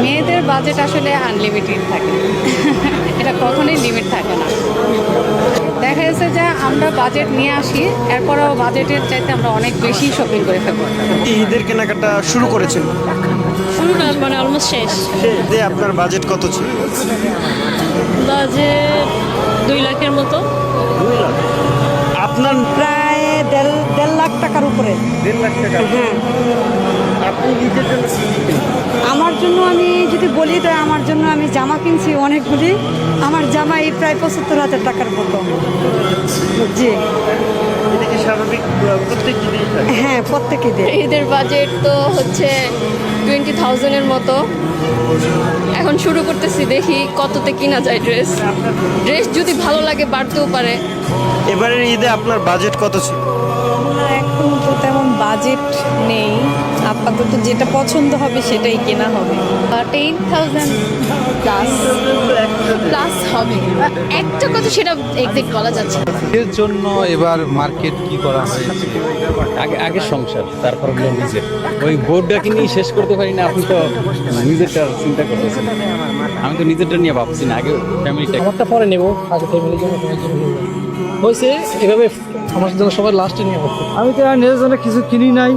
মেয়েদের বাজেট আসলে আনলিমিটেড থাকে এটা কখনোই লিমিট থাকে না। দেখা যাচ্ছে যে আমরা বাজেট নিয়ে আসি, এরপরেও বাজেটের চাইতে আমরা অনেক বেশি শপিং করে ফেলবো। ঈদের কেনাকাটা শুরু করেছেন, শুরু না মানে অলমোস্ট শেষ। ঈদে আপনার বাজেট কত ছিল? বাজেট 2 লাখের মতো। আপনার প্রায় দেড় লাখ টাকার উপরে। 1.5 লাখ টাকা। হ্যাঁ, আপনি নিজের জন্য কি কিনলেন? আমার জন্য আমি যদি বলি তো আমার জন্য আমি জামা কিনছি অনেকগুলি। আমার জামা এই প্রায় 75,000 টাকার মতো। জি এটা কি স্বাভাবিক প্রত্যেক ঈদেই থাকে? হ্যাঁ, প্রত্যেকে দেয়। ঈদের বাজেট তো হচ্ছে 20,000-এর মতো। এখন শুরু করতেছি, দেখি কততে কিনা যায় ড্রেস। ড্রেস যদি ভালো লাগে বাড়তেও পারে। এবারের ঈদে আপনার বাজেট কত ছিল? না, এখন তো তেমন বাজেট নেই, আপাতত যেটা পছন্দ হবে সেটাই কেনা হবে। 10,000 প্লাস প্লাস হবে। একটা কথা সেটা এক্সাক্ট বলা যাচ্ছে না। এর জন্য এবার মার্কেট কি করা হয়েছে, আগে আগে সংসার, তারপর হলো নিজের। ওই বোর্ডটাকে নিয়ে শেষ করতে পারি না, আপনি তো নিজেরটা চিন্তা করতেছেন। আমি তো নিজেরটা নিয়ে ভাবছি না, আগে ফ্যামিলিটা। আমারটা পরে নেব, আগে ফ্যামিলির জন্য সবার জন্য নেব। হয়েছে এভাবে আমার জন্য সবার লাস্টে নিয়ে করতে। আমি তো আর নিজের জন্য কিছু কিনি নাই,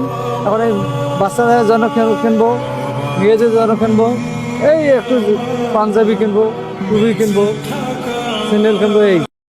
এখন এই বাচ্চাদের জন্য কিনবো, মেয়েদের জন্য কিনবো, এই একটু পাঞ্জাবি কিনবো, টুপি কিনবো, স্যান্ডেল কিনবো, এই